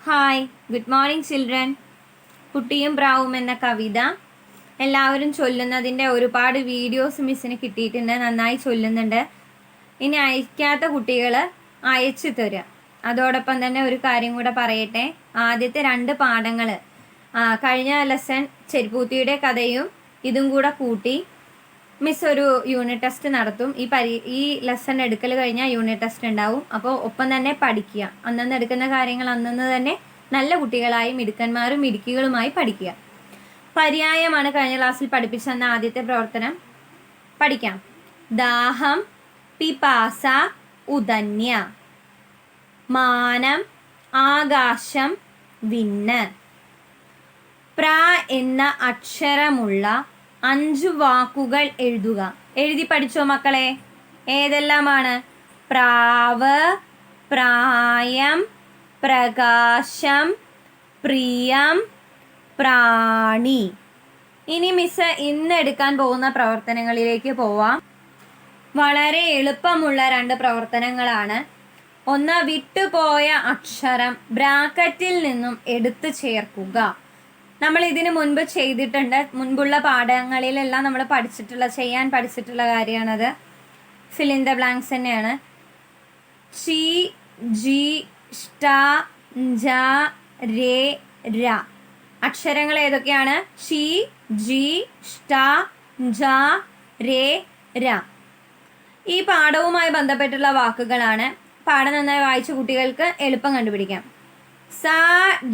Hi, good morning children. കുട്ടിയും പ്രാവും എന്ന കവിത എല്ലാവരും ചൊല്ലുന്നതിൻ്റെ ഒരുപാട് വീഡിയോസ് മിസ്സിന് കിട്ടിയിട്ടുണ്ട്. നന്നായി ചൊല്ലുന്നുണ്ട്. ഇനി അയക്കാത്ത കുട്ടികൾ അയച്ചു തരിക. അതോടൊപ്പം തന്നെ ഒരു കാര്യം കൂടെ പറയട്ടെ. ആദ്യത്തെ 2 പാഠങ്ങൾ കഴിഞ്ഞ ലെസൺ ചെരുപ്പൂത്തിയുടെ കഥയും ഇതും കൂടെ കൂട്ടി മിസ് ഒരു യൂണിറ്റ് ടെസ്റ്റ് നടത്തും. ഈ ലെസൺ എടുക്കൽ കഴിഞ്ഞാൽ യൂണിറ്റ് ടെസ്റ്റ് ഉണ്ടാവും. അപ്പോൾ ഒപ്പം തന്നെ പഠിക്കുക. അന്നന്ന് എടുക്കുന്ന കാര്യങ്ങൾ അന്നന്ന് തന്നെ നല്ല കുട്ടികളായി മിടുക്കന്മാരും മിടുക്കികളുമായി പഠിക്കുക. പര്യായമാണ് കഴിഞ്ഞ ക്ലാസ്സിൽ പഠിപ്പിച്ചെന്ന ആദ്യത്തെ പ്രവർത്തനം. പഠിക്കാം. ദാഹം, പിപാസ, ഉദന്യ. മാനം, ആകാശം, വിണ്ണ്. പ്ര എന്ന അക്ഷരമുള്ള 5 വാക്കുകൾ എഴുതുക. എഴുതി പഠിച്ചോ മക്കളെ? ഏതെല്ലാമാണ്? പ്രാവ്, പ്രായം, പ്രകാശം, പ്രിയം, പ്രാണി. ഇനി മിസ് ഇന്ന് എടുക്കാൻ പോകുന്ന പ്രവർത്തനങ്ങളിലേക്ക് പോവാം. വളരെ എളുപ്പമുള്ള 2 പ്രവർത്തനങ്ങളാണ്. ഒന്ന്, വിട്ടുപോയ അക്ഷരം ബ്രാക്കറ്റിൽ നിന്നും എടുത്തു ചേർക്കുക. നമ്മൾ ഇതിനു മുൻപ് ചെയ്തിട്ടുണ്ട്. മുൻപുള്ള പാഠങ്ങളിലെല്ലാം നമ്മൾ ചെയ്യാൻ പഠിച്ചിട്ടുള്ള കാര്യമാണത്. ഫിൽ ഇൻ ദ ബ്ലാങ്ക്സ് തന്നെയാണ്. ചി, ജി, ഷ്ട, ജ, രേ, ര. അക്ഷരങ്ങൾ ഏതൊക്കെയാണ്? ഷി, ജി, ഷ്ട, ജ, രേ, ര. ഈ പാഠവുമായി ബന്ധപ്പെട്ടുള്ള വാക്കുകളാണ്. പാഠം നന്നായി വായിച്ച കുട്ടികൾക്ക് എളുപ്പം കണ്ടുപിടിക്കാം. സ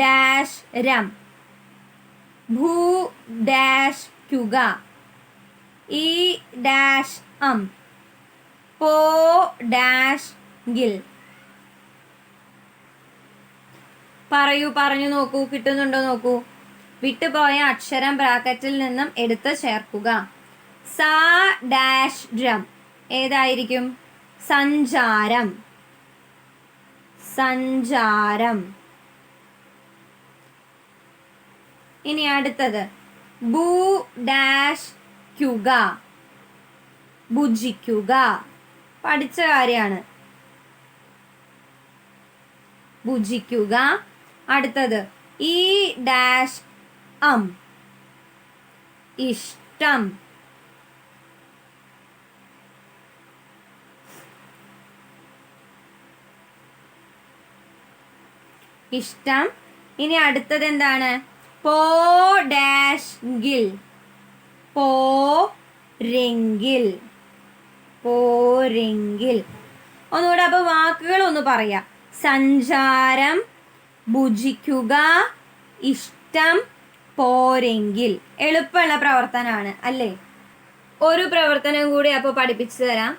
ഡാഷ് രം, ഭൂ ഡാഷ് ക്കുക, ഈ ഡാഷ് അം, പോ ഡാഷ് ഗിൽ. പറഞ്ഞു നോക്കൂ, കിട്ടുന്നുണ്ടോ നോക്കൂ. വിട്ടുപോയ അക്ഷരം ബ്രാക്കറ്റിൽ നിന്നും എടുത്ത് ചേർക്കുക. സ ഡാഷ് രം ഏതായിരിക്കും? സഞ്ചാരം. സഞ്ചാരം. ഇനി അടുത്തത് ഭൂ ഡാഷ് ക്കുക, ഭുജിക്കുക. പഠിച്ച കാര്യമാണ്. ഭുജിക്കുക. അടുത്തത് ഈ ഡാഷ് അം, ഇഷ്ടം. ഇഷ്ടം. ഇനി അടുത്തത് എന്താണ്? പോ ഡാഷ് ഗിൽ, പോരെങ്കിൽ. പോരെങ്കിൽ. ഒന്നുകൂടെ അപ്പോൾ വാക്കുകൾ ഒന്ന് പറയാം. സഞ്ചാരം, ഭുജിക്കുക, ഇഷ്ടം, പോരെങ്കിൽ. എളുപ്പമുള്ള പ്രവർത്തനമാണ് അല്ലേ? ഒരു പ്രവർത്തനം കൂടി അപ്പോൾ പഠിപ്പിച്ചു തരാം.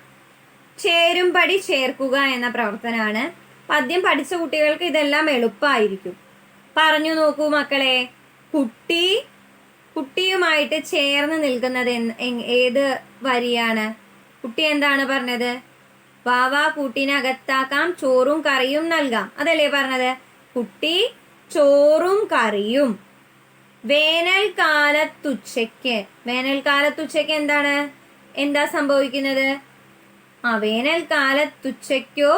ചേരുംപടി ചേർക്കുക എന്ന പ്രവർത്തനമാണ്. പദ്യം പഠിച്ച കുട്ടികൾക്ക് ഇതെല്ലാം എളുപ്പമായിരിക്കും. പറഞ്ഞു നോക്കൂ മക്കളെ. കുട്ടിയുമായിട്ട് ചേർന്ന് നിൽക്കുന്നത് ഏത് വരിയാണ്? കുട്ടി എന്താണ് പറഞ്ഞത്? വാവാ കൂട്ടിനകത്താക്കാം, ചോറും കറിയും നൽകാം. അതല്ലേ പറഞ്ഞത്? കുട്ടി ചോറും കറിയും. വേനൽക്കാലത്തുച്ചയ്ക്ക്. വേനൽക്കാലത്തുച്ചയ്ക്ക് എന്താ സംഭവിക്കുന്നത്? വേനൽക്കാലത്തുച്ചയ്ക്കോ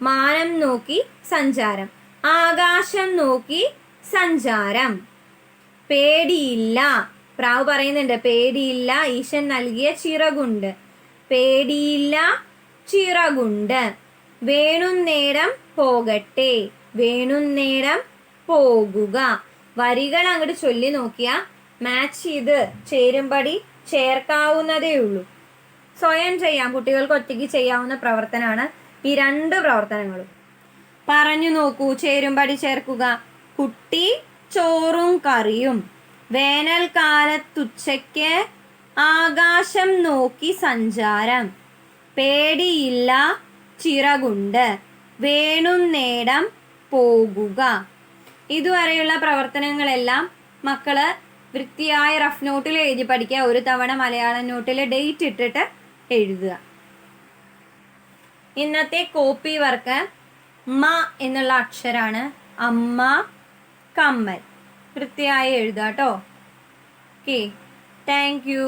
മാനം നോക്കി സഞ്ചാരം, ആകാശം നോക്കി സഞ്ചാരം. പേടിയില്ല. പ്രാവ് പറയുന്നുണ്ട് പേടിയില്ല, ഈശൻ നൽകിയ ചിറകുണ്ട്. പേടിയില്ല, ചിറകുണ്ട്. വേണുന്നേരം പോകട്ടെ, വേണുന്നേരം പോകുക. വരികൾ അങ്ങോട്ട് ചൊല്ലി നോക്കിയാൽ മാച്ച് ചെയ്ത് ചേരുംപടി ചേർക്കാവുന്നതേ ഉള്ളൂ. സ്വയം ചെയ്യാം. കുട്ടികൾക്ക് ഒറ്റയ്ക്ക് ചെയ്യാവുന്ന പ്രവർത്തനമാണ് ഈ 2 പ്രവർത്തനങ്ങളും. പറഞ്ഞു നോക്കൂ. ചേരുംപടി ചേർക്കുക. കുട്ടി ചോറും കറിയും. വേനൽക്കാലത്തുച്ചയ്ക്ക് ആകാശം നോക്കി സഞ്ചാരം. പേടിയില്ല, ചിറകുണ്ട്. വേണുന്നേരം പോകുക. ഇതുവരെയുള്ള പ്രവർത്തനങ്ങളെല്ലാം മക്കള് വൃത്തിയായ റഫ് നോട്ടിൽ എഴുതി പഠിക്കുക. ഒരു തവണ മലയാളം നോട്ടിൽ ഡേറ്റ് ഇട്ടിട്ട് എഴുതുക. ഇന്നത്തെ കോപ്പി വർക്ക് മ എന്നുള്ള അക്ഷരാണ്. അമ്മ, കമ്മൽ. വൃത്തിയായി എഴുതുക കേട്ടോ. Okay, thank you.